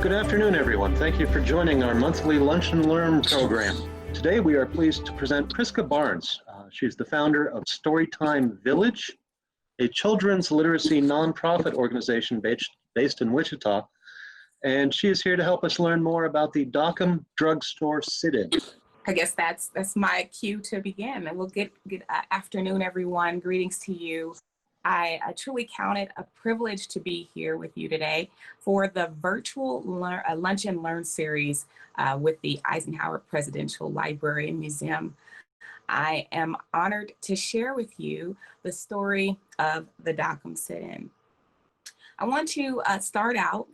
Good afternoon, everyone. Thank you for joining our monthly Lunch and Learn program. Today, we are pleased to present Prisca Barnes. She's the founder of Storytime Village, a children's literacy nonprofit organization based in Wichita. And she is here to help us learn more about the Dockum Drugstore sit-in. I guess that's my cue to begin. And we'll get afternoon, everyone. Greetings to you. I truly count it a privilege to be here with you today for the virtual Lunch and Learn series with the Eisenhower Presidential Library and Museum. I am honored to share with you the story of the Dockum sit-in. I want to start out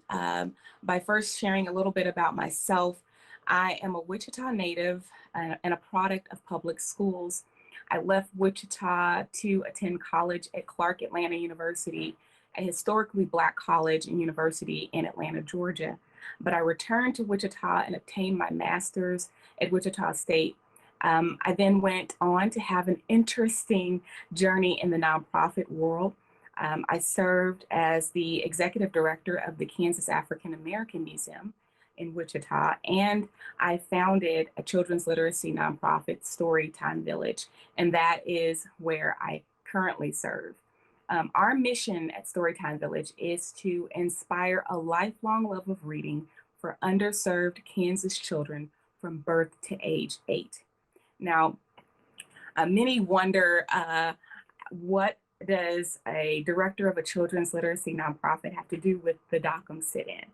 by first sharing a little bit about myself. I am a Wichita native and a product of public schools. I left Wichita to attend college at Clark Atlanta University, a historically Black college and university in Atlanta, Georgia. But I returned to Wichita and obtained my master's at Wichita State. I then went on to have an interesting journey in the nonprofit world. I served as the executive director of the Kansas African American Museum in Wichita, and I founded a children's literacy nonprofit, Storytime Village, and that is where I currently serve. Our mission at Storytime Village is to inspire a lifelong love of reading for underserved Kansas children from birth to age 8. Now, many wonder what does a director of a children's literacy nonprofit have to do with the Dockum sit-in?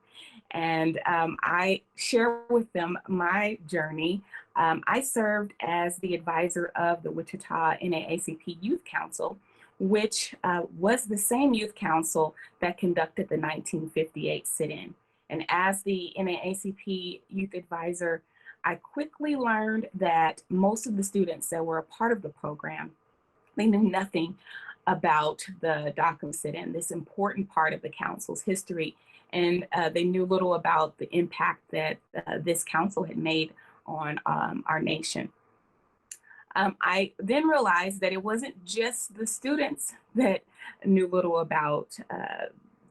And I share with them my journey. I served as the advisor of the Wichita NAACP Youth Council, which was the same youth council that conducted the 1958 sit-in. And as the NAACP Youth Advisor, I quickly learned that most of the students that were a part of the program, they knew nothing about the Dockum sit-in, this important part of the council's history, and they knew little about the impact that this council had made on our nation. I then realized that it wasn't just the students that knew little about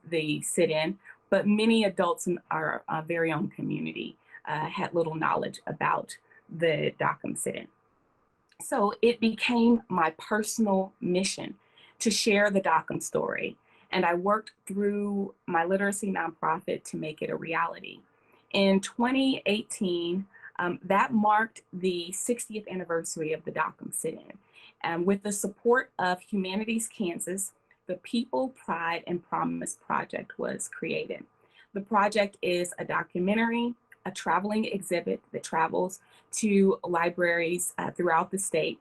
the sit-in, but many adults in our very own community had little knowledge about the Dockum sit-in. So it became my personal mission to share the Dockum story. And I worked through my literacy nonprofit to make it a reality. In 2018, that marked the 60th anniversary of the Dockum sit-in. And with the support of Humanities Kansas, the People, Pride, and Promise Project was created. The project is a documentary, a traveling exhibit that travels to libraries throughout the state,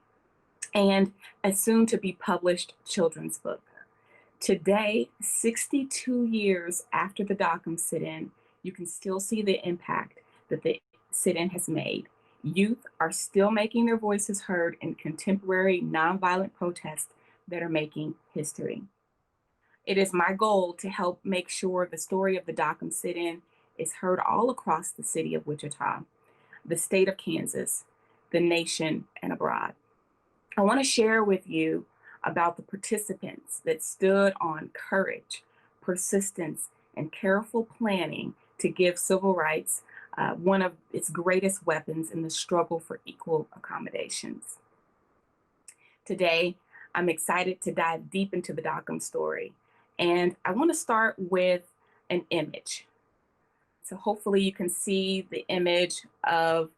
and a soon to be published children's book. Today, 62 years after the Dockum sit-in, you can still see the impact that the sit-in has made. Youth are still making their voices heard in contemporary nonviolent protests that are making history. It is my goal to help make sure the story of the Dockum sit-in is heard all across the city of Wichita, the state of Kansas, the nation, and abroad. I want to share with you about the participants that stood on courage, persistence, and careful planning to give civil rights one of its greatest weapons in the struggle for equal accommodations. Today, I'm excited to dive deep into the Dockum story, and I want to start with an image. So hopefully you can see the image of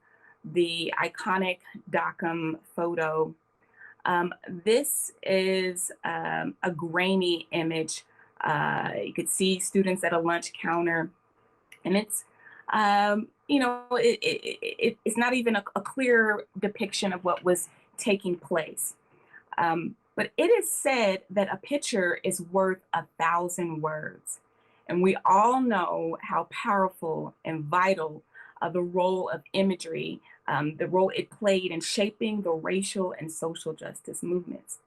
the iconic Dockum photo. This is a grainy image. You could see students at a lunch counter, and it's, it's not even a clear depiction of what was taking place. But it is said that a picture is worth 1,000 words. And we all know how powerful and vital the role of imagery, the role it played in shaping the racial and social justice movements.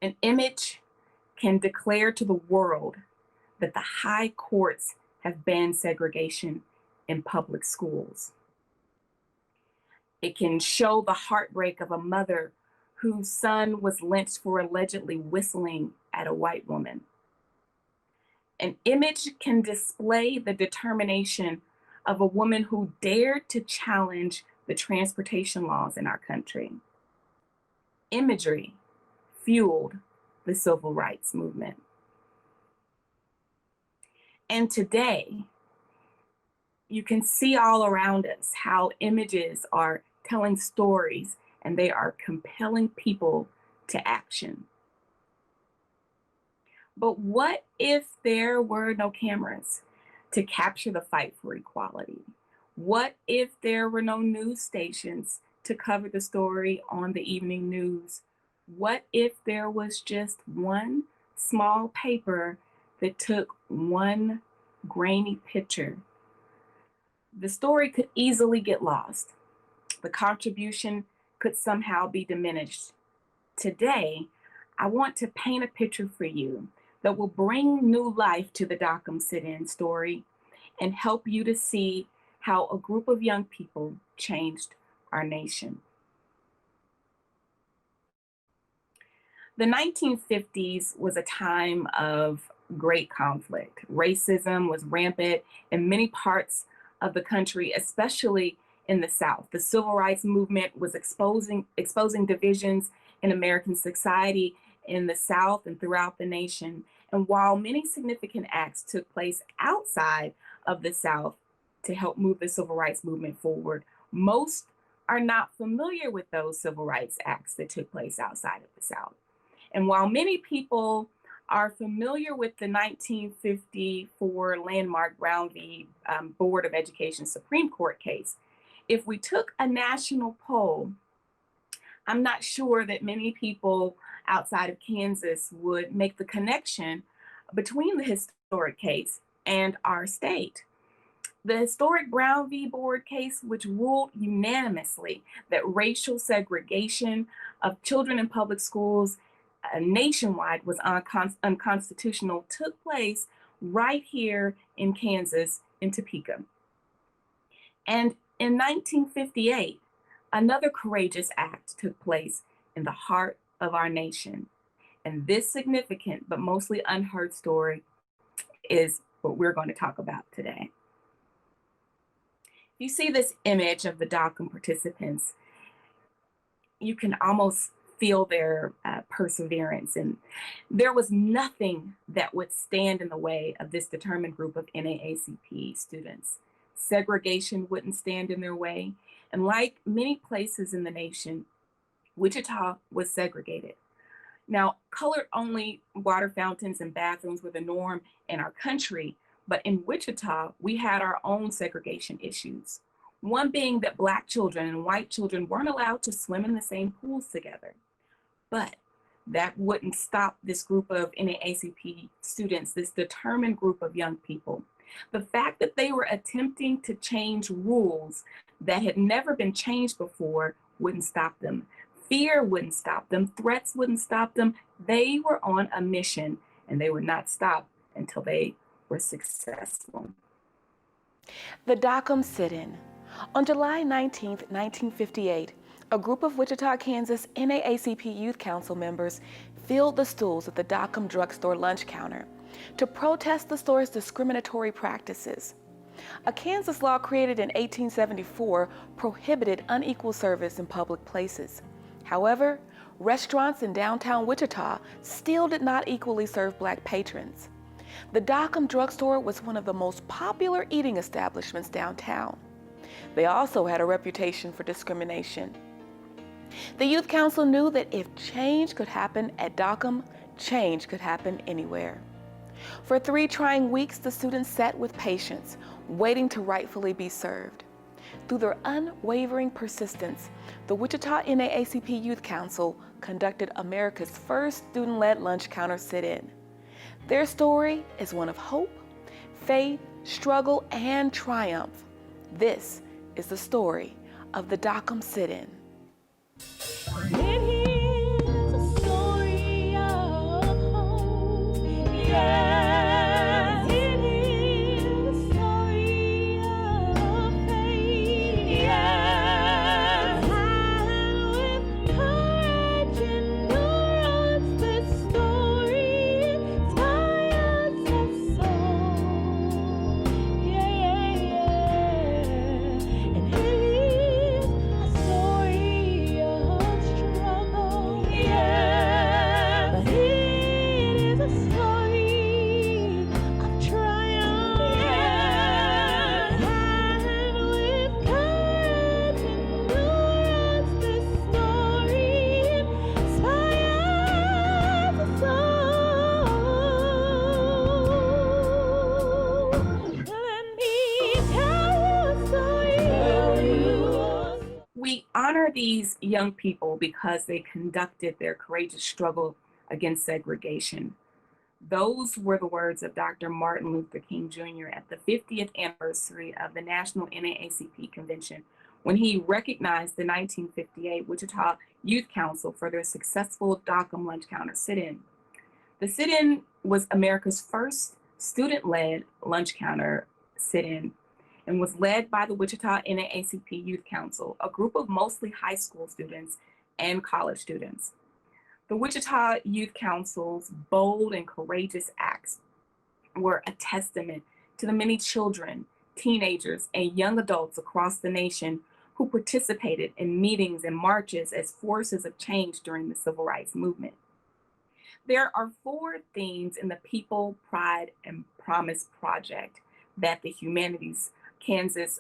An image can declare to the world that the high courts have banned segregation in public schools. It can show the heartbreak of a mother whose son was lynched for allegedly whistling at a white woman. An image can display the determination of a woman who dared to challenge the transportation laws in our country. Imagery fueled the civil rights movement. And today, you can see all around us how images are telling stories and they are compelling people to action. But what if there were no cameras to capture the fight for equality? What if there were no news stations to cover the story on the evening news? What if there was just one small paper that took one grainy picture? The story could easily get lost. The contribution could somehow be diminished. Today, I want to paint a picture for you that will bring new life to the Dockum sit-in story and help you to see how a group of young people changed our nation. The 1950s was a time of great conflict. Racism was rampant in many parts of the country, especially in the South. The civil rights movement was exposing divisions in American society in the South and throughout the nation. And while many significant acts took place outside of the South to help move the civil rights movement forward, most are not familiar with those civil rights acts that took place outside of the South. And while many people are familiar with the 1954 landmark Brown v. Board of Education Supreme Court case, if we took a national poll, I'm not sure that many people outside of Kansas would make the connection between the historic case and our state. The historic Brown v. Board case, which ruled unanimously that racial segregation of children in public schools nationwide was unconstitutional, took place right here in Kansas, in Topeka. And in 1958, another courageous act took place in the heart of our nation. And this significant but mostly unheard story is what we're going to talk about today. You see this image of the Dockum participants, you can almost feel their perseverance. And there was nothing that would stand in the way of this determined group of NAACP students. Segregation wouldn't stand in their way. And like many places in the nation, Wichita was segregated. Now, colored-only water fountains and bathrooms were the norm in our country, but in Wichita, we had our own segregation issues. One being that Black children and white children weren't allowed to swim in the same pools together. But that wouldn't stop this group of NAACP students, this determined group of young people. The fact that they were attempting to change rules that had never been changed before wouldn't stop them. Fear wouldn't stop them. Threats wouldn't stop them. They were on a mission, and they would not stop until they were successful. The Dockum sit-in. On July 19, 1958, a group of Wichita, Kansas NAACP Youth Council members filled the stools at the Dockum Drugstore lunch counter to protest the store's discriminatory practices. A Kansas law created in 1874 prohibited unequal service in public places. However, restaurants in downtown Wichita still did not equally serve Black patrons. The Dockum Drugstore was one of the most popular eating establishments downtown. They also had a reputation for discrimination. The Youth Council knew that if change could happen at Dockum, change could happen anywhere. For 3 trying weeks, the students sat with patience, waiting to rightfully be served. Through their unwavering persistence, the Wichita NAACP Youth Council conducted America's first student-led lunch counter sit-in. Their story is one of hope, faith, struggle, and triumph. This is the story of the Dockum sit-in. honor these young people because they conducted their courageous struggle against segregation. Those were the words of Dr. Martin Luther King Jr. at the 50th anniversary of the National NAACP Convention, when he recognized the 1958 Wichita Youth Council for their successful Dockum lunch counter sit-in. The sit-in was America's first student-led lunch counter sit-in and was led by the Wichita NAACP Youth Council, a group of mostly high school students and college students. The Wichita Youth Council's bold and courageous acts were a testament to the many children, teenagers, and young adults across the nation who participated in meetings and marches as forces of change during the Civil Rights Movement. There are 4 themes in the People, Pride, and Promise project that the Humanities Kansas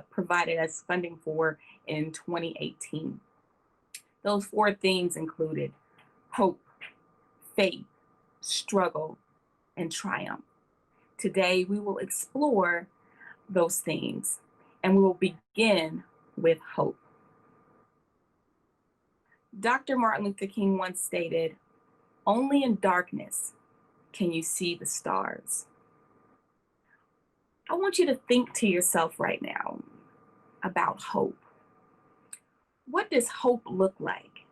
provided us funding for in 2018. Those 4 themes included hope, faith, struggle, and triumph. Today, we will explore those themes, and we will begin with hope. Dr. Martin Luther King once stated, "Only in darkness can you see the stars." I want you to think to yourself right now about hope. What does hope look like?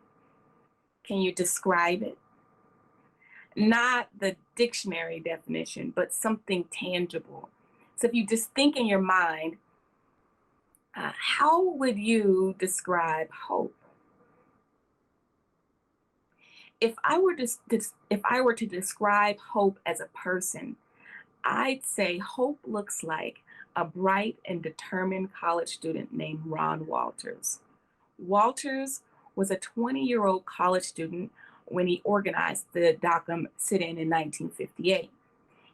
Can you describe it? Not the dictionary definition, but something tangible. So if you just think in your mind, how would you describe hope? If I were to describe hope as a person, I'd say hope looks like a bright and determined college student named Ron Walters. Walters was a 20-year-old college student when he organized the Dockum sit-in in 1958.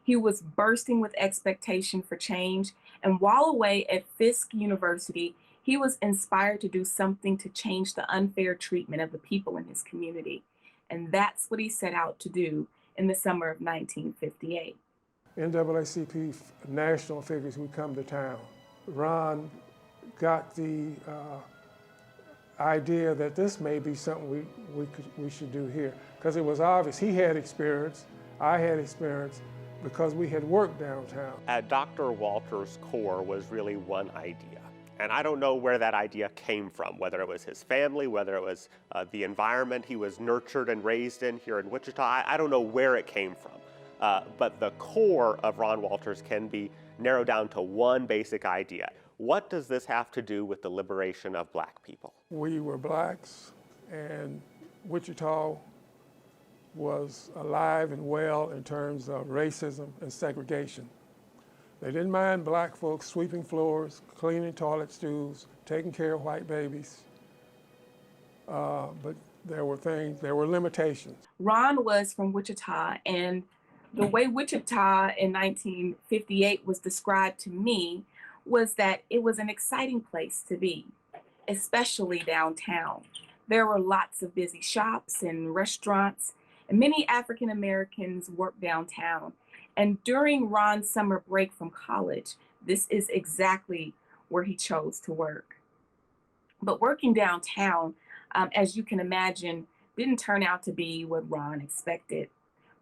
He was bursting with expectation for change, and while away at Fisk University, he was inspired to do something to change the unfair treatment of the people in his community. And that's what he set out to do in the summer of 1958. NAACP national figures would come to town. Ron got the idea that this may be something we should do here, because it was obvious he had experience, I had experience, because we had worked downtown. At Dr. Walters' core was really one idea. And I don't know where that idea came from, whether it was his family, whether it was the environment he was nurtured and raised in here in Wichita. I don't know where it came from. But the core of Ron Walters can be narrowed down to one basic idea. What does this have to do with the liberation of black people? We were blacks, and Wichita was alive and well in terms of racism and segregation. They didn't mind black folks sweeping floors, cleaning toilet stools, taking care of white babies, but there were limitations. Ron was from Wichita, and the way Wichita in 1958 was described to me was that it was an exciting place to be, especially downtown. There were lots of busy shops and restaurants, and many African Americans worked downtown. And during Ron's summer break from college, this is exactly where he chose to work. But working downtown, as you can imagine, didn't turn out to be what Ron expected.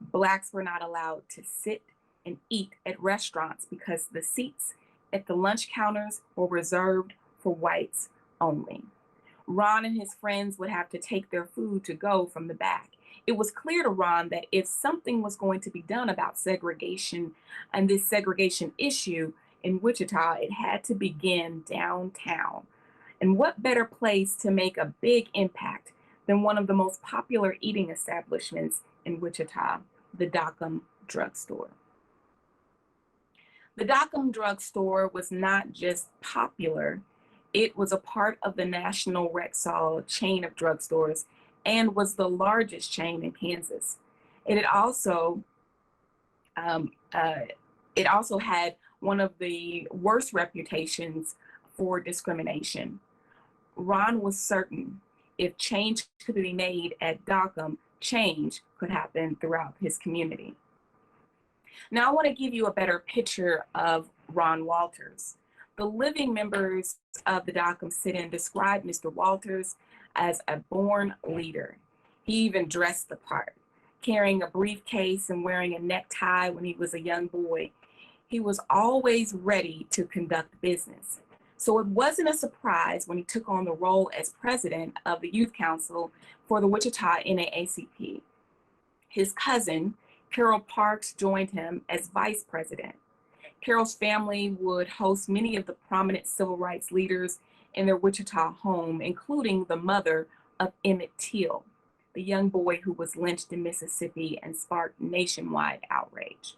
Blacks were not allowed to sit and eat at restaurants because the seats at the lunch counters were reserved for whites only. Ron and his friends would have to take their food to go from the back. It was clear to Ron that if something was going to be done about segregation and this segregation issue in Wichita, it had to begin downtown. And what better place to make a big impact than one of the most popular eating establishments in Wichita, the Dockum Drugstore. The Dockum Drugstore was not just popular, it was a part of the national Rexall chain of drugstores and was the largest chain in Kansas. It also had one of the worst reputations for discrimination. Ron was certain if change could be made at Dockum, change could happen throughout his community. Now I want to give you a better picture of Ron Walters. The living members of the Dockum sit-in described Mr. Walters as a born leader. He even dressed the part, carrying a briefcase and wearing a necktie when he was a young boy. He was always ready to conduct business. So it wasn't a surprise when he took on the role as president of the Youth Council for the Wichita NAACP. His cousin, Carol Parks, joined him as vice president. Carol's family would host many of the prominent civil rights leaders in their Wichita home, including the mother of Emmett Till, the young boy who was lynched in Mississippi and sparked nationwide outrage.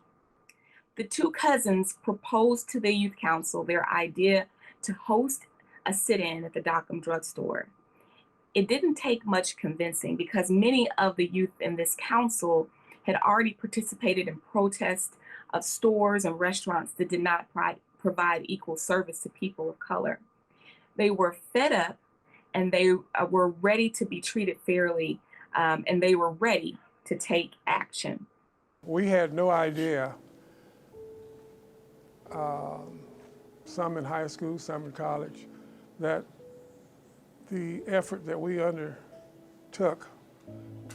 The two cousins proposed to the Youth Council their idea to host a sit-in at the Dockum Drugstore. It didn't take much convincing because many of the youth in this council had already participated in protests of stores and restaurants that did not provide equal service to people of color. They were fed up and they were ready to be treated fairly, and they were ready to take action. We had no idea, some in high school, some in college, that the effort that we undertook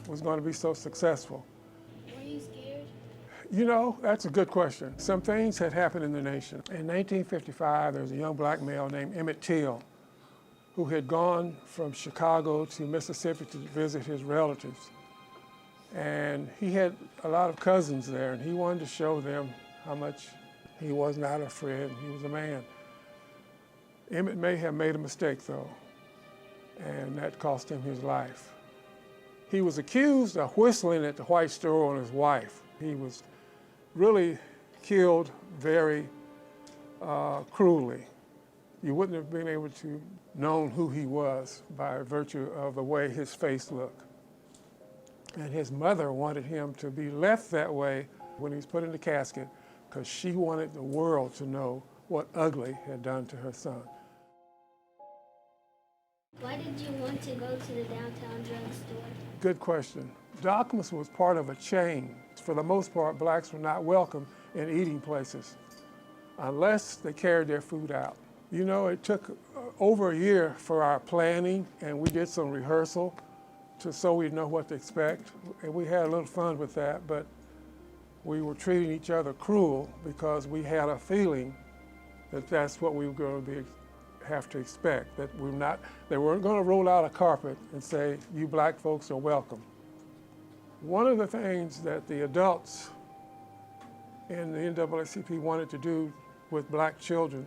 was going to be so successful. Were you scared? You know, that's a good question. Some things had happened in the nation. In 1955, there was a young black male named Emmett Till who had gone from Chicago to Mississippi to visit his relatives. And he had a lot of cousins there, and he wanted to show them how much he was not afraid, he was a man. Emmett may have made a mistake, though, and that cost him his life. He was accused of whistling at the white store on his wife. He was really killed very cruelly. You wouldn't have been able to know who he was by virtue of the way his face looked. And his mother wanted him to be left that way when he was put in the casket because she wanted the world to know what Ugly had done to her son. Why did you want to go to the downtown drugstore? Good question. Dockum's was part of a chain. For the most part, blacks were not welcome in eating places unless they carried their food out. You know, it took over a year for our planning, and we did some rehearsal so we'd know what to expect. And we had a little fun with that, but we were treating each other cruel because we had a feeling that that's what we were going to have to expect, that they weren't going to roll out a carpet and say, you black folks are welcome. One of the things that the adults in the NAACP wanted to do with black children,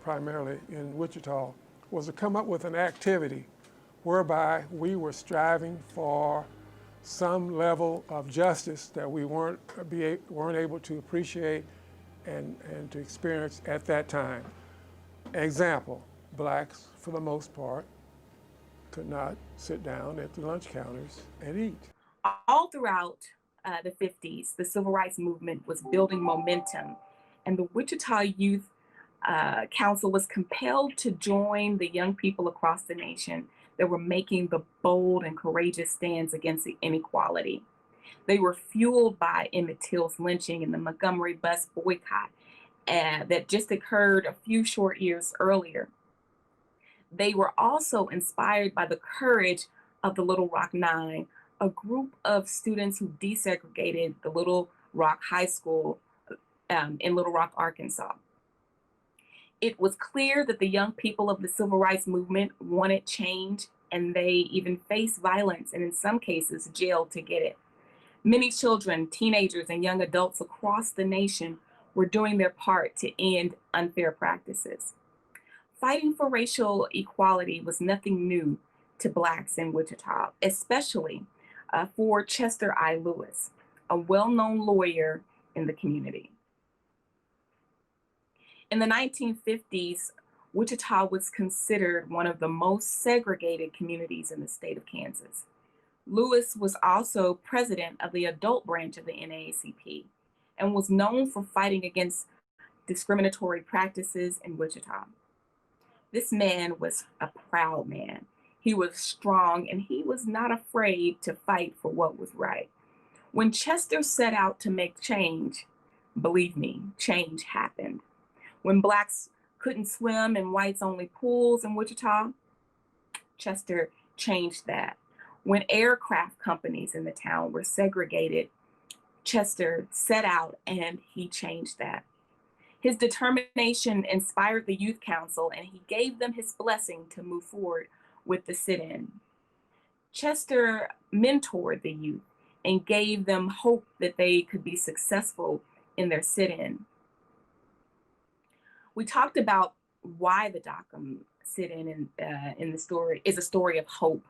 primarily in Wichita, was to come up with an activity whereby we were striving for some level of justice that we weren't able to appreciate and to experience at that time. Example, blacks, for the most part, could not sit down at the lunch counters and eat. All throughout the 50s, the civil rights movement was building momentum, and the Wichita Youth Council was compelled to join the young people across the nation that were making the bold and courageous stands against the inequality. They were fueled by Emmett Till's lynching and the Montgomery bus boycott that just occurred a few short years earlier. They were also inspired by the courage of the Little Rock Nine, a group of students who desegregated the Little Rock High School in Little Rock, Arkansas. It was clear that the young people of the civil rights movement wanted change, and they even faced violence and in some cases jail to get it. Many children, teenagers, and young adults across the nation were doing their part to end unfair practices. Fighting for racial equality was nothing new to blacks in Wichita, especially for Chester I. Lewis, a well-known lawyer in the community. In the 1950s, Wichita was considered one of the most segregated communities in the state of Kansas. Lewis was also president of the adult branch of the NAACP and was known for fighting against discriminatory practices in Wichita. This man was a proud man. He was strong, and he was not afraid to fight for what was right. When Chester set out to make change, believe me, change happened. When blacks couldn't swim in whites only pools in Wichita. Chester changed that. When aircraft companies in the town were segregated, Chester set out and he changed that. His determination inspired the youth council and he gave them his blessing to move forward with the sit-in. Chester mentored the youth and gave them hope that they could be successful in their sit-in. We talked about why the Dockum sit-in in the story is a story of hope,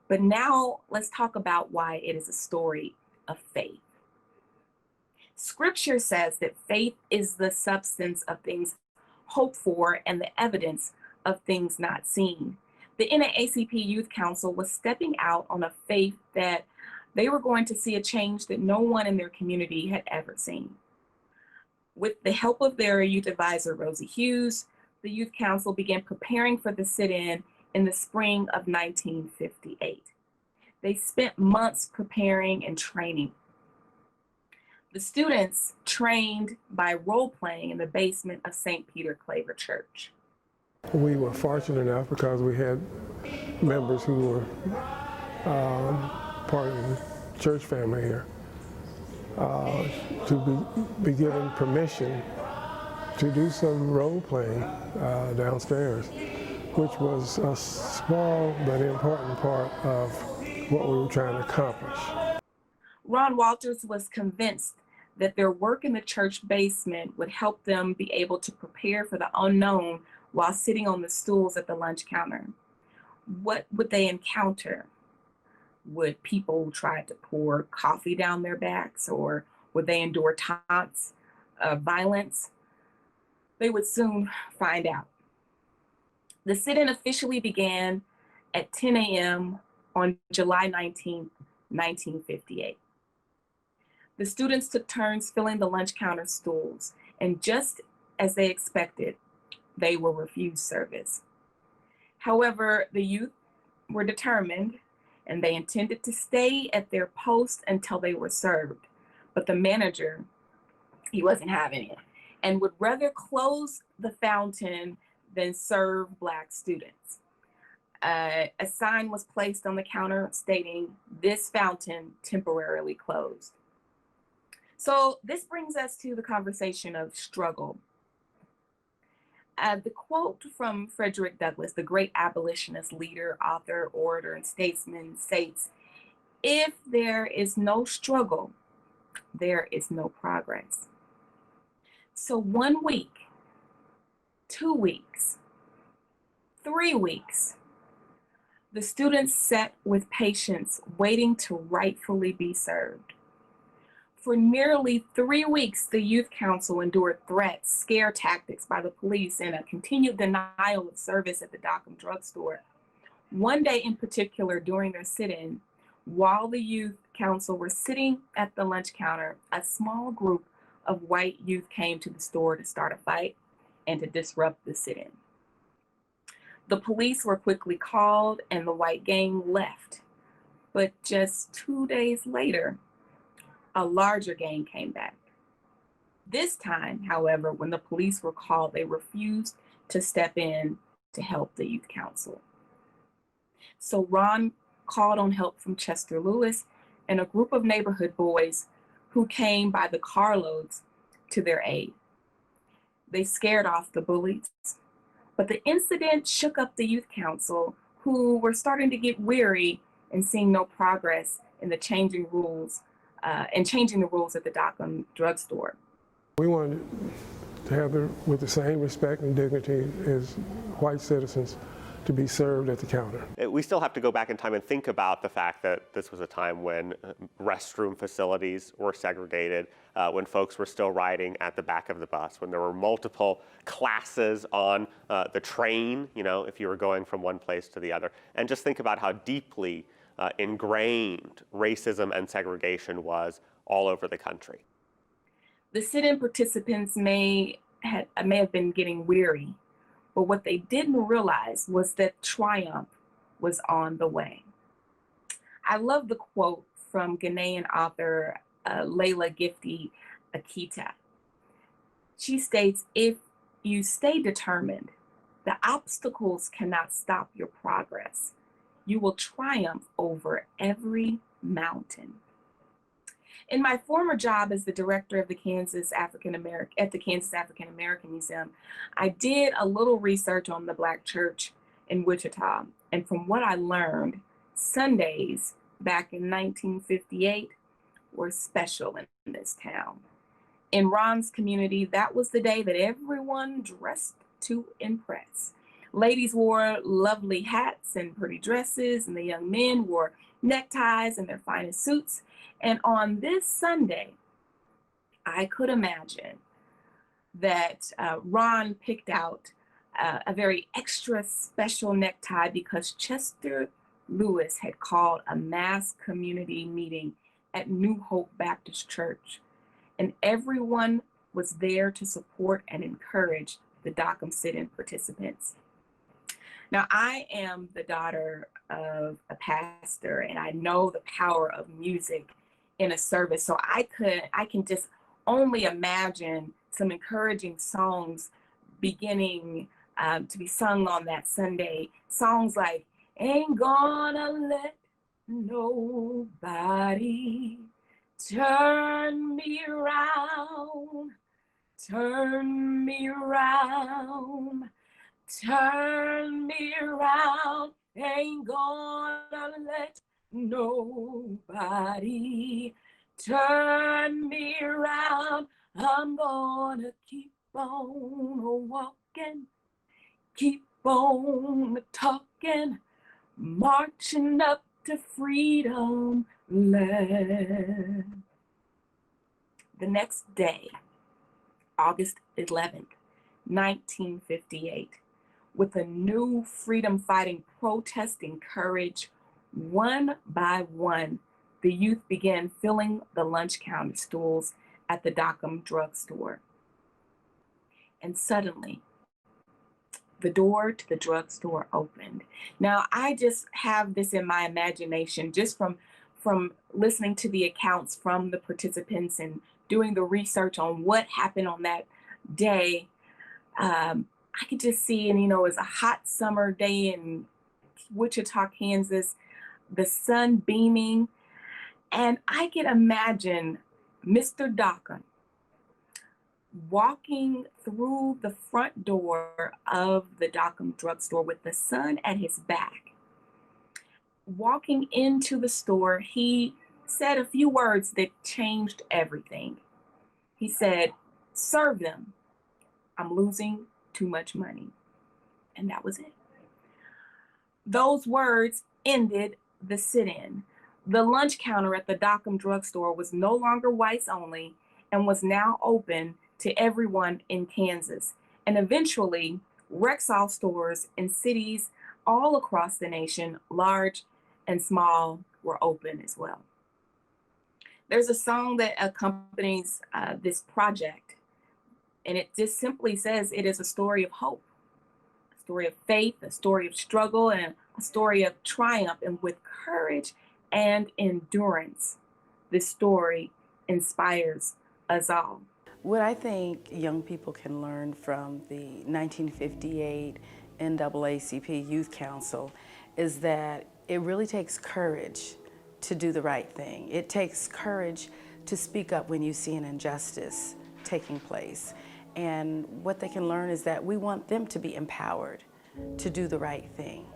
but now let's talk about why it is a story of faith. Scripture says that faith is the substance of things hoped for and the evidence of things not seen. The NAACP Youth Council was stepping out on a faith that they were going to see a change that no one in their community had ever seen. With the help of their youth advisor, Rosie Hughes, the Youth Council began preparing for the sit-in in the spring of 1958. They spent months preparing and training. The students trained by role-playing in the basement of St. Peter Claver Church. We were fortunate enough because we had members who were part of the church family here to be given permission to do some role-playing downstairs, which was a small but important part of what we were trying to accomplish. Ron Walters was convinced that their work in the church basement would help them be able to prepare for the unknown while sitting on the stools at the lunch counter. What would they encounter? Would people try to pour coffee down their backs, or would they endure taunts, violence? They would soon find out. The sit-in officially began at 10 a.m. on July 19, 1958. The students took turns filling the lunch counter stools, and just as they expected, they were refused service. However, the youth were determined and they intended to stay at their post until they were served. But the manager, he wasn't having it and would rather close the fountain than serve Black students. A sign was placed on the counter stating, "This fountain temporarily closed." So this brings us to the conversation of struggle. The quote from Frederick Douglass, the great abolitionist leader, author, orator, and statesman, states, "If there is no struggle, there is no progress." So 1 week, 2 weeks, 3 weeks, the students sat with patience, waiting to rightfully be served. For nearly 3 weeks, the Youth Council endured threats, scare tactics by the police, and a continued denial of service at the Dockum Drugstore. One day in particular, during their sit-in, while the Youth Council were sitting at the lunch counter, a small group of white youth came to the store to start a fight and to disrupt the sit-in. The police were quickly called and the white gang left. But just 2 days later, a larger gang came back. This time, however, when the police were called, they refused to step in to help the Youth Council. So Ron called on help from Chester Lewis and a group of neighborhood boys who came by the carloads to their aid. They scared off the bullies, but the incident shook up the Youth Council, who were starting to get weary and seeing no progress in the changing the rules at the Dockum Drugstore. We wanted to have with the same respect and dignity as white citizens to be served at the counter. We still have to go back in time and think about the fact that this was a time when restroom facilities were segregated, when folks were still riding at the back of the bus, when there were multiple classes on the train, if you were going from one place to the other. And just think about how deeply ingrained racism and segregation was all over the country. The sit-in participants may have been getting weary, but what they didn't realize was that triumph was on the way. I love the quote from Ghanaian author Layla Gifty Akita. She states, "If You stay determined. The obstacles cannot stop your progress. You will triumph over every mountain. In my former job as the director of the Kansas African American Museum, I did a little research on the Black church in Wichita. And from what I learned, Sundays back in 1958 were special in this town. In Ron's community, that was the day that everyone dressed to impress. Ladies wore lovely hats and pretty dresses, and the young men wore neckties and their finest suits. And on this Sunday, I could imagine that Ron picked out a very extra special necktie because Chester Lewis had called a mass community meeting at New Hope Baptist Church. And everyone was there to support and encourage the Dockum sit-in participants. Now, I am the daughter of a pastor, and I know the power of music in a service. So I can just only imagine some encouraging songs beginning to be sung on that Sunday. Songs like, "Ain't gonna let nobody turn me around, turn me around, turn me around, ain't gonna let nobody turn me around, I'm gonna keep on walking, keep on talking, marching up to freedom land." The next day, August 11th, 1958, with a new freedom-fighting protesting courage, one by one, the youth began filling the lunch counter stools at the Dockum Drugstore. And suddenly, the door to the drugstore opened. Now, I just have this in my imagination, just from listening to the accounts from the participants and doing the research on what happened on that day. I could just see, and it was a hot summer day in Wichita, Kansas, the sun beaming, and I could imagine Mr. Dockum walking through the front door of the Dockum Drugstore with the sun at his back. Walking into the store, he said a few words that changed everything. He said, "Serve them. I'm losing too much money." And that was it. Those words ended the sit-in. The lunch counter at the Dockum Drugstore was no longer whites only and was now open to everyone in Kansas. And eventually, Rexall stores in cities all across the nation, large and small, were open as well. There's a song that accompanies this project, and it just simply says it is a story of hope, a story of faith, a story of struggle, and a story of triumph. And with courage and endurance, this story inspires us all. What I think young people can learn from the 1958 NAACP Youth Council is that it really takes courage to do the right thing. It takes courage to speak up when you see an injustice taking place. And what they can learn is that we want them to be empowered to do the right thing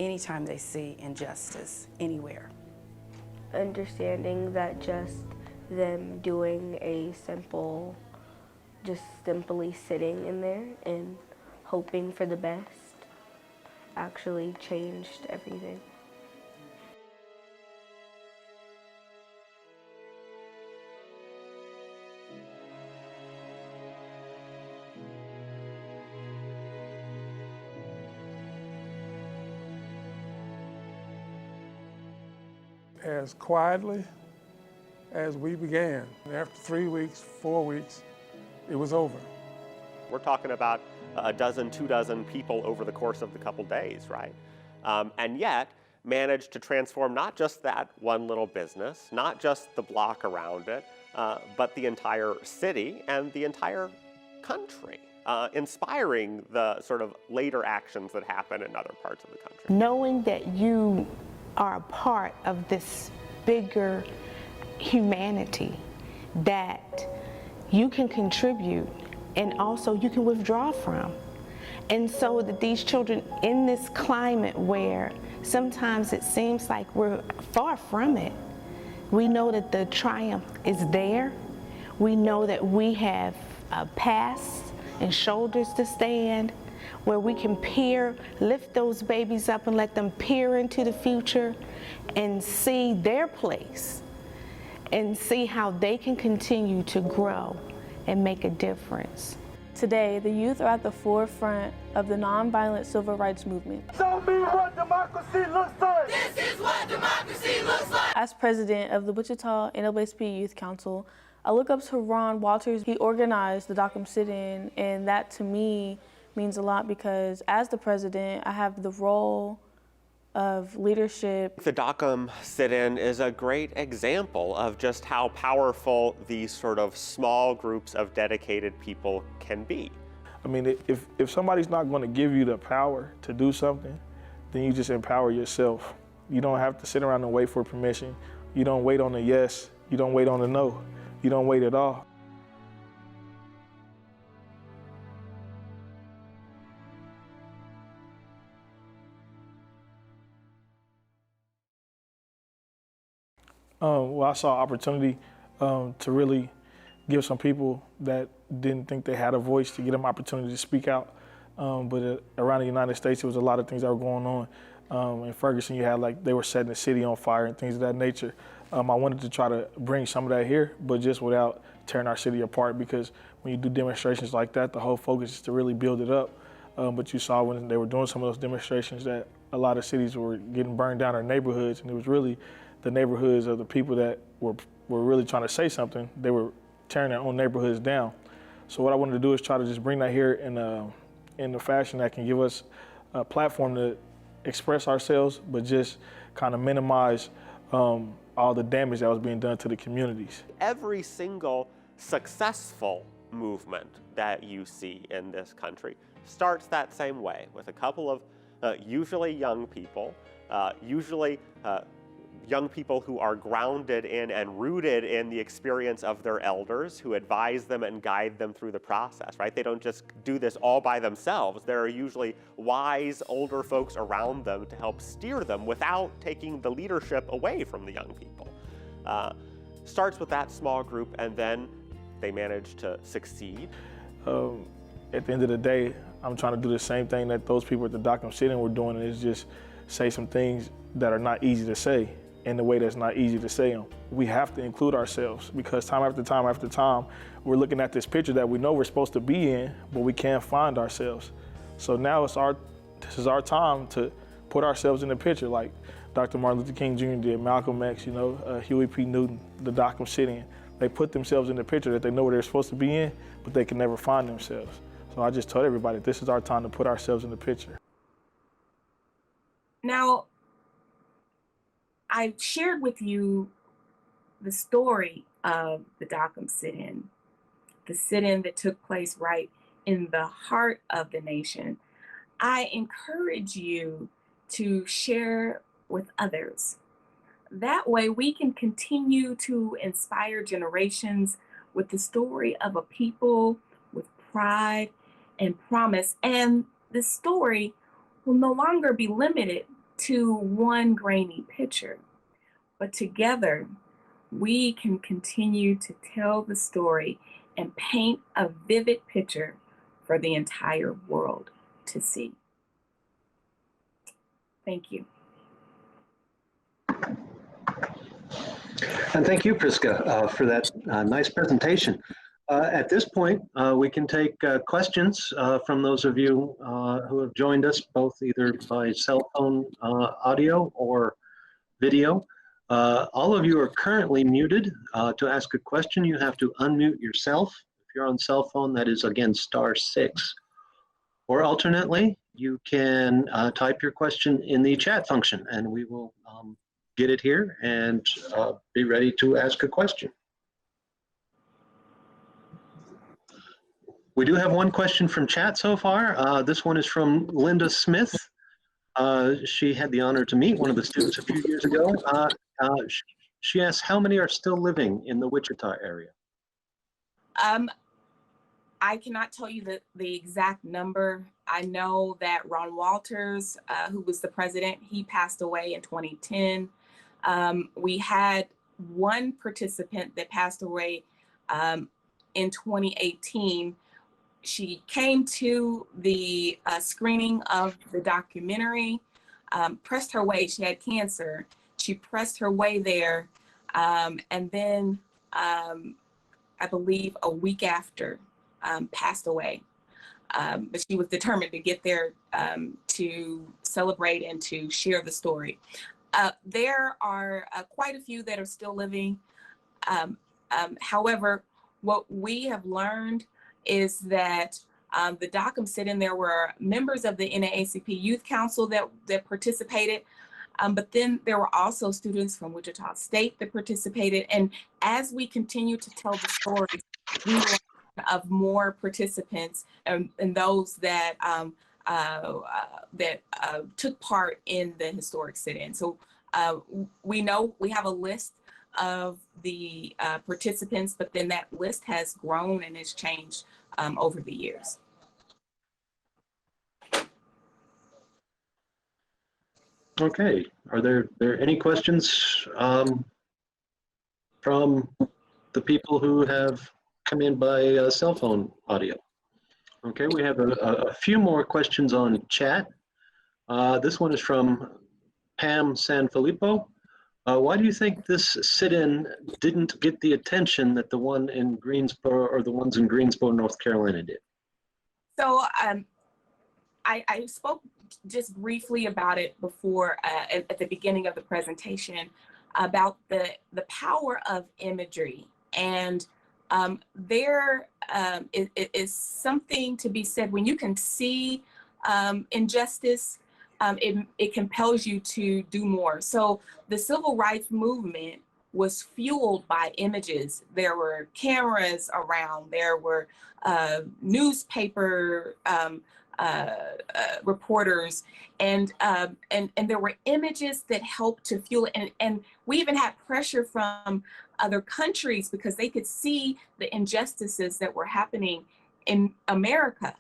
anytime they see injustice anywhere. Understanding that just them doing simply sitting in there and hoping for the best actually changed everything. As quietly as we began, after 3 weeks, 4 weeks, it was over. We're talking about a dozen, 2 dozen people over the course of the couple days, right? And yet managed to transform not just that one little business, not just the block around it, but the entire city and the entire country. inspiring the sort of later actions that happen in other parts of the country. Knowing that you are a part of this bigger humanity, that you can contribute and also you can withdraw from. And so that these children in this climate where sometimes it seems like we're far from it, we know that the triumph is there. We know that we have a past and shoulders to stand, where we can lift those babies up and let them peer into the future and see their place and see how they can continue to grow and make a difference. Today, the youth are at the forefront of the nonviolent civil rights movement. Show me what democracy looks like! This is what democracy looks like! As president of the Wichita NAACP Youth Council, I look up to Ron Walters. He organized the Dockum Sit-In, and that to me means a lot because as the president, I have the role of leadership. The Dockum Sit-In is a great example of just how powerful these sort of small groups of dedicated people can be. I mean, if somebody's not going to give you the power to do something, then you just empower yourself. You don't have to sit around and wait for permission. You don't wait on the yes. You don't wait on the no. You don't wait at all. Well, I saw opportunity to really give some people that didn't think they had a voice, to get them opportunity to speak out. But around the United States, there was a lot of things that were going on. In Ferguson, you had they were setting the city on fire and things of that nature. I wanted to try to bring some of that here, but just without tearing our city apart, because when you do demonstrations like that, the whole focus is to really build it up. But you saw when they were doing some of those demonstrations that a lot of cities were getting burned down, or neighborhoods, and it was really the neighborhoods of the people that were really trying to say something. They were tearing their own neighborhoods down. So what I wanted to do is try to just bring that here in a fashion that can give us a platform to express ourselves, but just kind of minimize all the damage that was being done to the communities. Every single successful movement that you see in this country starts that same way, with a couple of usually young people, young people who are grounded in and rooted in the experience of their elders, who advise them and guide them through the process, right? They don't just do this all by themselves. There are usually wise older folks around them to help steer them without taking the leadership away from the young people. Starts with that small group, and then they manage to succeed. At the end of the day, I'm trying to do the same thing that those people at the Dockum Sit-In were doing, and is just say some things that are not easy to say in the way that's not easy to say them. We have to include ourselves, because time after time after time, we're looking at this picture that we know we're supposed to be in, but we can't find ourselves. So now this is our time to put ourselves in the picture, like Dr. Martin Luther King Jr. did, Malcolm X, Huey P. Newton, the Dockum Sit-In. They put themselves in the picture that they know where they're supposed to be in, but they can never find themselves. So I just told everybody, this is our time to put ourselves in the picture. Now, I shared with you the story of the Dockum Sit-In, the sit-in that took place right in the heart of the nation. I encourage you to share with others. That way we can continue to inspire generations with the story of a people with pride and promise. And the story will no longer be limited to one grainy picture, but together we can continue to tell the story and paint a vivid picture for the entire world to see. Thank you. And thank you, Prisca, for that nice presentation. At this point, we can take questions from those of you who have joined us, both either by cell phone audio or video. All of you are currently muted. To ask a question, you have to unmute yourself. If you're on cell phone, that is again *6. Or alternately, you can type your question in the chat function, and we will get it here and be ready to ask a question. We do have one question from chat so far. This one is from Linda Smith. She had the honor to meet one of the students a few years ago. She asks, how many are still living in the Wichita area? I cannot tell you the exact number. I know that Ron Walters, who was the president, he passed away in 2010. We had one participant that passed away in 2018. She came to the screening of the documentary, pressed her way. She had cancer. She pressed her way there, and then I believe a week after, passed away. But she was determined to get there to celebrate and to share the story. There are quite a few that are still living. However, what we have learned is that the Dockum sit-in, there were members of the NAACP Youth Council that participated, but then there were also students from Wichita State that participated. And as we continue to tell the stories, we learn of more participants and those that took part in the historic sit-in. So we know we have a list of the participants, but then that list has grown and has changed over the years. Okay, are there any questions from the people who have come in by cell phone audio? Okay, we have a few more questions on chat. This one is from Pam Sanfilippo. Why do you think this sit-in didn't get the attention that the one in Greensboro or the ones in Greensboro, North Carolina did? So I spoke just briefly about it before at the beginning of the presentation about the power of imagery, and there is something to be said when you can see injustice. It compels you to do more. So the civil rights movement was fueled by images. There were cameras around, there were newspaper reporters, and there were images that helped to fuel it. And we even had pressure from other countries because they could see the injustices that were happening in America,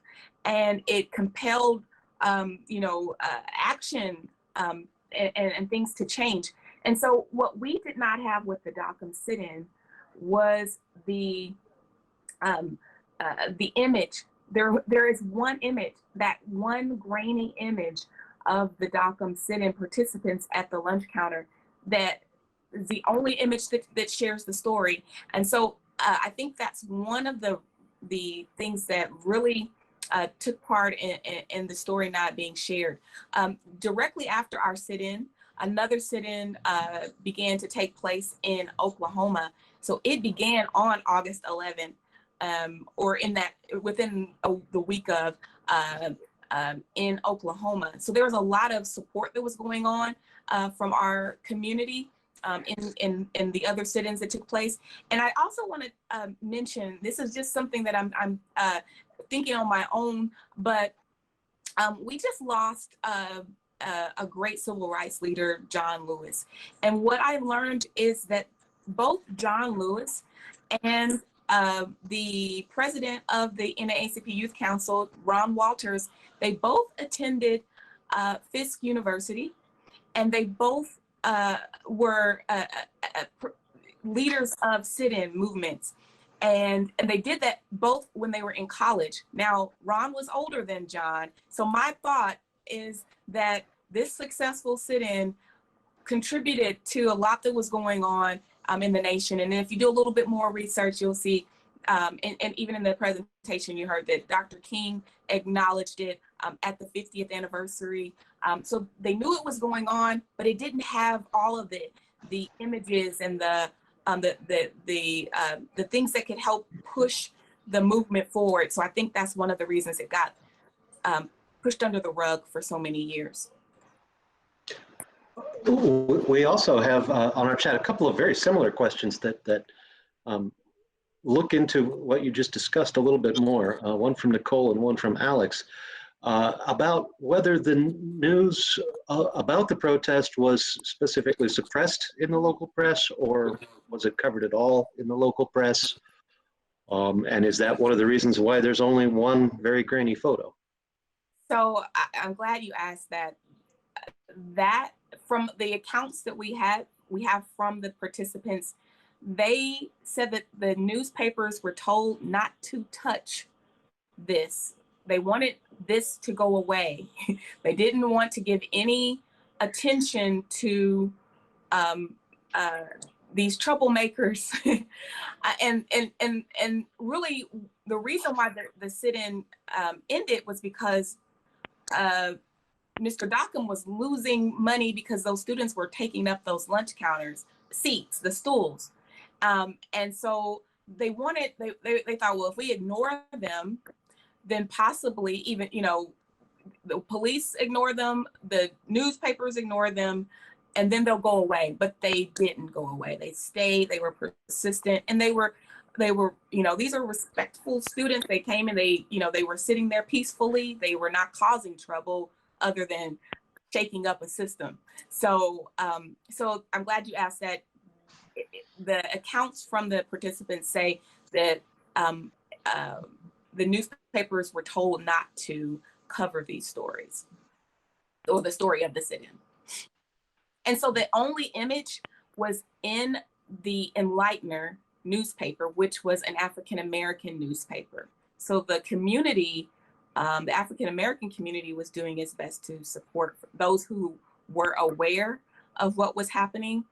and it compelled action and things to change. And so what we did not have with the Dockum sit-in was the image. There is one image, that one grainy image of the Dockum sit-in participants at the lunch counter, that is the only image that shares the story. And so I think that's one of the things that really took part in the story not being shared. Directly after our sit-in, another sit-in began to take place in Oklahoma. So it began on August 11th, or within the week of in Oklahoma. So there was a lot of support that was going on from our community in the other sit-ins that took place. And I also want to mention, this is just something that I'm thinking on my own, but we just lost a great civil rights leader, John Lewis. And what I learned is that both John Lewis and the president of the NAACP Youth Council, Ron Walters, they both attended Fisk University, and they both were leaders of sit-in movements. And they did that both when they were in college. Now, Ron was older than John. So my thought is that this successful sit-in contributed to a lot that was going on in the nation. And if you do a little bit more research, you'll see, and even in the presentation, you heard that Dr. King acknowledged it at the 50th anniversary. So they knew it was going on, but it didn't have all of the images and the things that could help push the movement forward. So I think that's one of the reasons it got pushed under the rug for so many years. We also have on our chat a couple of very similar questions that look into what you just discussed a little bit more, one from Nicole and one from Alex, about whether the news about the protest was specifically suppressed in the local press, or was it covered at all in the local press? And is that one of the reasons why there's only one very grainy photo? So I'm glad you asked that. That from the accounts that we have from the participants, they said that the newspapers were told not to touch this. They wanted this to go away. They didn't want to give any attention to these troublemakers. and really the reason why the sit-in ended was because Mr. Dockum was losing money because those students were taking up those lunch counters, seats, the stools. And so they thought, well, if we ignore them, then possibly even, the police ignore them, the newspapers ignore them, and then they'll go away. But they didn't go away. They stayed, they were persistent, and they were, these are respectful students. They came and they were sitting there peacefully. They were not causing trouble other than shaking up a system. So, so I'm glad you asked that. The accounts from the participants say that the newspapers were told not to cover these stories or the story of the sit-in. And so the only image was in the Enlightener newspaper, which was an African-American newspaper. So the community, the African-American community, was doing its best to support those who were aware of what was happening.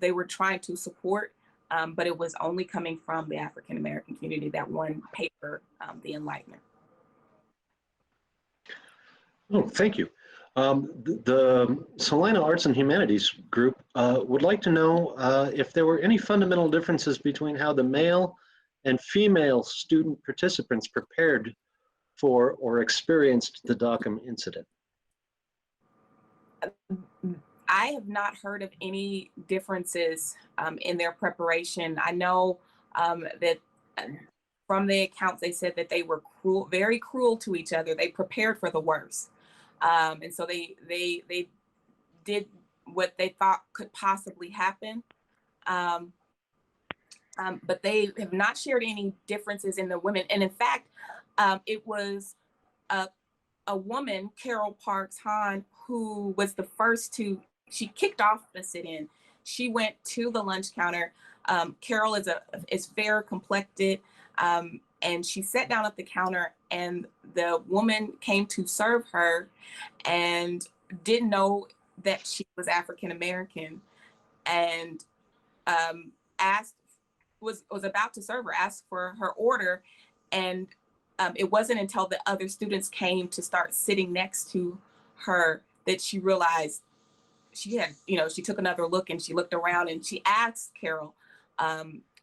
They were trying to support, but it was only coming from the African-American community, that one paper, the Enlightener. Oh, thank you. The Salina Arts and Humanities group would like to know if there were any fundamental differences between how the male and female student participants prepared for or experienced the Dockum incident. I have not heard of any differences in their preparation. I know that from the accounts, they said that they were cruel, very cruel to each other. They prepared for the worst. And so they did what they thought could possibly happen. But they have not shared any differences in the women. And in fact, it was a woman, Carol Parks Hahn, who was the first to, she kicked off the sit-in. She went to the lunch counter. Carol is fair complected, and she sat down at the counter, and the woman came to serve her and didn't know that she was African American, and was about to serve her, asked for her order, and it wasn't until the other students came to start sitting next to her that she realized she had, she took another look, and she looked around and she asked Carol,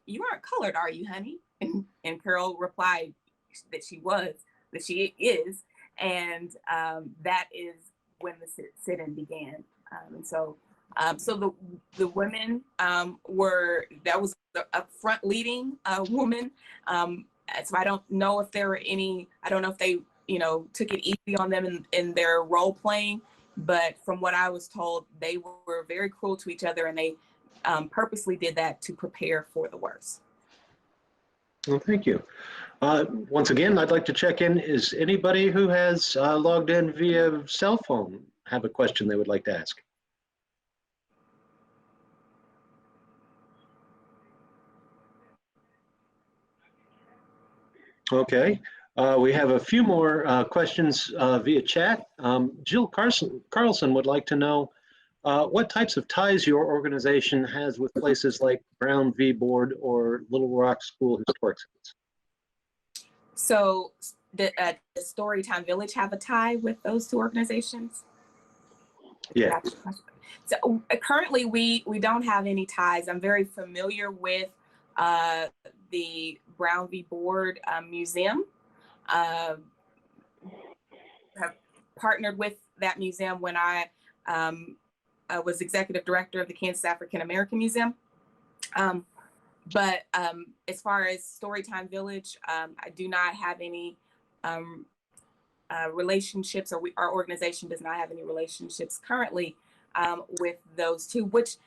"You aren't colored, are you, honey?" And Carol replied that she is. And that is when the sit-in began. And so the women that was a front leading woman. So I don't know if there were any, I don't know if they, took it easy on them in their role playing, but from what I was told, they were very cruel to each other, and they purposely did that to prepare for the worst. Well, thank you. Once again, I'd like to check in. Is anybody who has logged in via cell phone have a question they would like to ask? Okay. We have a few more questions via chat. Jill Carlson would like to know what types of ties your organization has with places like Brown v. Board or Little Rock School Historic Sites. So the Storytime Village have a tie with those two organizations? Yeah. So currently we don't have any ties. I'm very familiar with the Brown v. Board Museum. Have partnered with that museum when I was executive director of the Kansas African American Museum. But as far as Storytime Village, I do not have any relationships, or our organization does not have any relationships currently with those two, which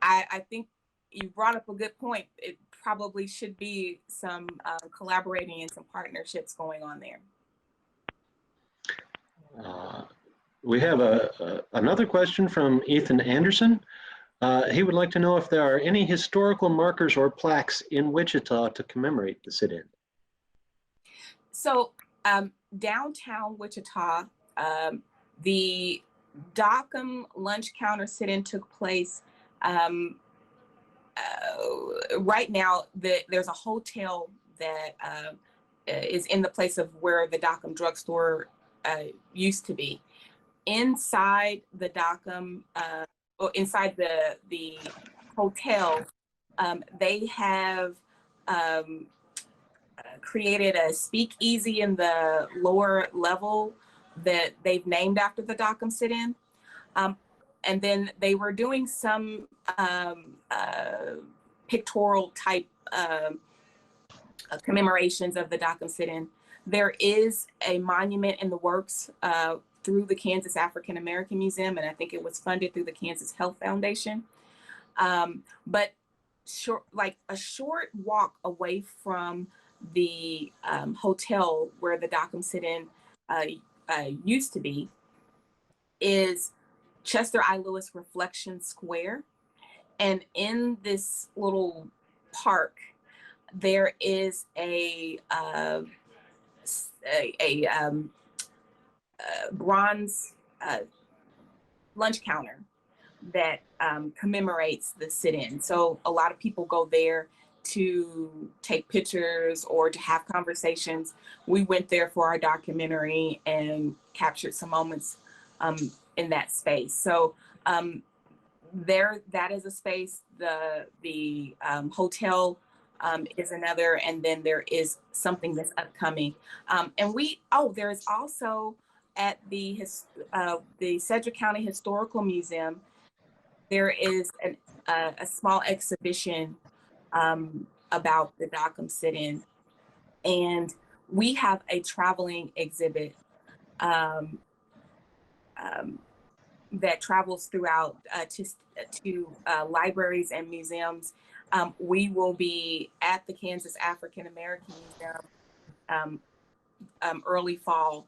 I think you brought up a good point. It probably should be some collaborating and some partnerships going on there. We have another question from Ethan Anderson. He would like to know if there are any historical markers or plaques in Wichita to commemorate the sit-in. So downtown Wichita, the Dockum lunch counter sit-in took place. Right now, there's a hotel that is in the place of where the Dockum Drugstore used to be. Inside the Dockum, inside the hotel, they have created a speakeasy in the lower level that they've named after the Dockum sit-in. And then they were doing some pictorial type commemorations of the Dockum sit-in. There is a monument in the works through the Kansas African American Museum, and I think it was funded through the Kansas Health Foundation. But like a short walk away from the hotel where the Dockum sit-in used to be is Chester I. Lewis Reflection Square. And in this little park, there is a bronze lunch counter that commemorates the sit-in. So a lot of people go there to take pictures or to have conversations. We went there for our documentary and captured some moments in that space. So that is a space. The hotel is another, and then there is something that's upcoming. And there is also at the Sedgwick County Historical Museum, there is a small exhibition about the Dockum sit-in, and we have a traveling exhibit that travels throughout to libraries and museums. We will be at the Kansas African American Museum early fall,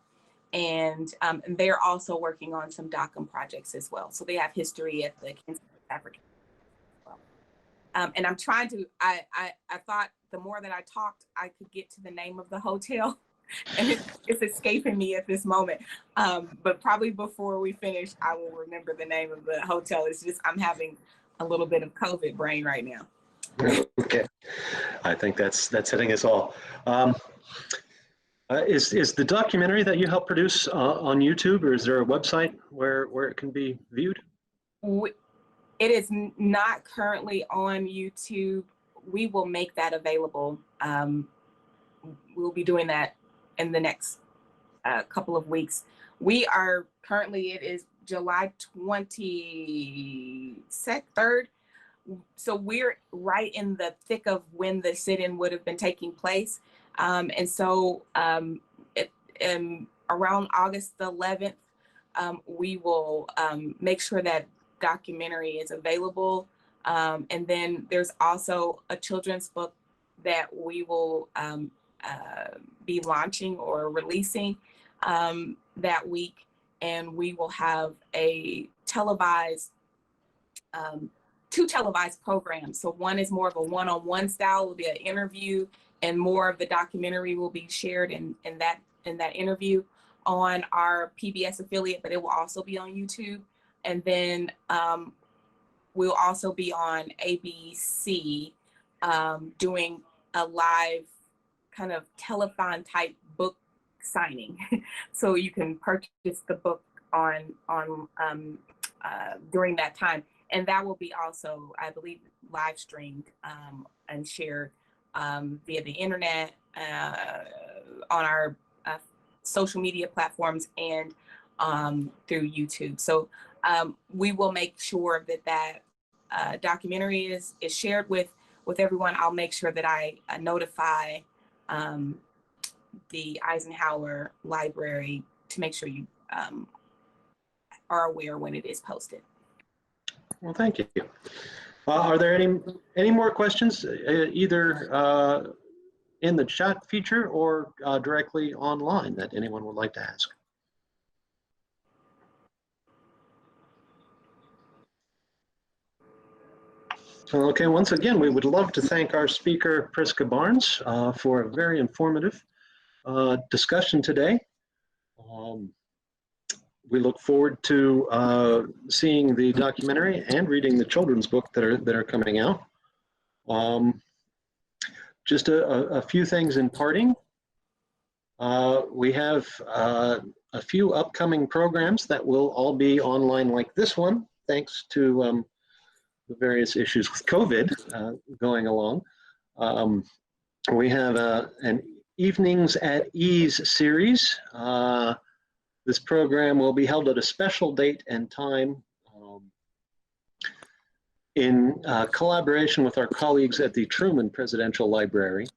and they're also working on some Dockum projects as well. So they have history at the Kansas African as well. And I'm trying to, I thought the more that I talked, I could get to the name of the hotel. And it's escaping me at this moment. But probably before we finish, I will remember the name of the hotel. It's just, I'm having a little bit of COVID brain right now. Okay, I think that's hitting us all. Is the documentary that you helped produce on YouTube, or is there a website where it can be viewed? It is not currently on YouTube. We will make that available. We'll be doing that in the next couple of weeks. We are currently, it is July 23rd. So we're right in the thick of when the sit-in would have been taking place. And so around August the 11th, we will make sure that documentary is available. And then there's also a children's book that we will be launching or releasing that week. And we will have a televised, two televised programs. So one is more of a one-on-one style, will be an interview, and more of the documentary will be shared in that interview on our PBS affiliate, but it will also be on YouTube. And then we'll also be on ABC doing a live kind of telethon type book signing. So you can purchase the book on during that time. And that will be also, I believe, live streamed and shared via the internet, on our social media platforms, and through YouTube. So we will make sure that documentary is shared with with everyone, I'll make sure that I notify the Eisenhower Library to make sure you are aware when it is posted. Well, thank you. Are there any more questions, either in the chat feature or directly online, that anyone would like to ask? Okay, once again, we would love to thank our speaker, Prisca Barnes, for a very informative discussion today. We look forward to seeing the documentary and reading the children's book that are coming out. Just a few things in parting. We have a few upcoming programs that will all be online like this one, thanks to the various issues with COVID going along. We have an Evenings at Ease series. This program will be held at a special date and time in collaboration with our colleagues at the Truman Presidential Library.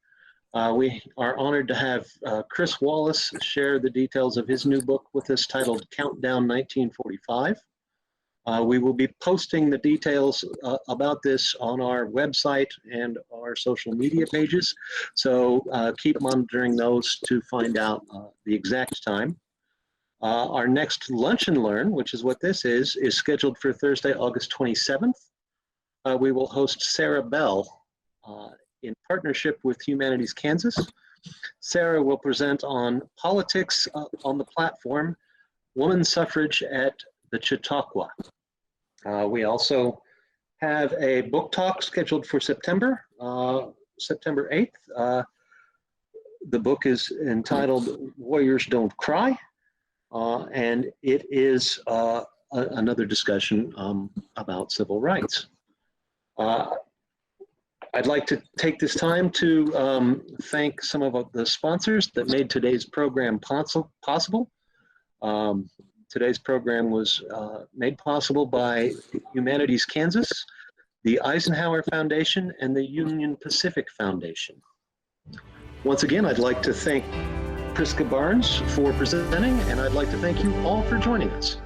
We are honored to have Chris Wallace share the details of his new book with us titled Countdown 1945. We will be posting the details about this on our website and our social media pages, so keep monitoring those to find out the exact time. Our next Lunch and Learn, which is what this is scheduled for Thursday, August 27th. We will host Sarah Bell in partnership with Humanities Kansas. Sarah will present on politics on the platform, women's suffrage at the Chautauqua. We also have a book talk scheduled for September 8th. The book is entitled Warriors Don't Cry, and it is another discussion about civil rights. I'd like to take this time to thank some of the sponsors that made today's program possible. Today's program was made possible by Humanities Kansas, the Eisenhower Foundation, and the Union Pacific Foundation. Once again, I'd like to thank Prisca Barnes for presenting, and I'd like to thank you all for joining us.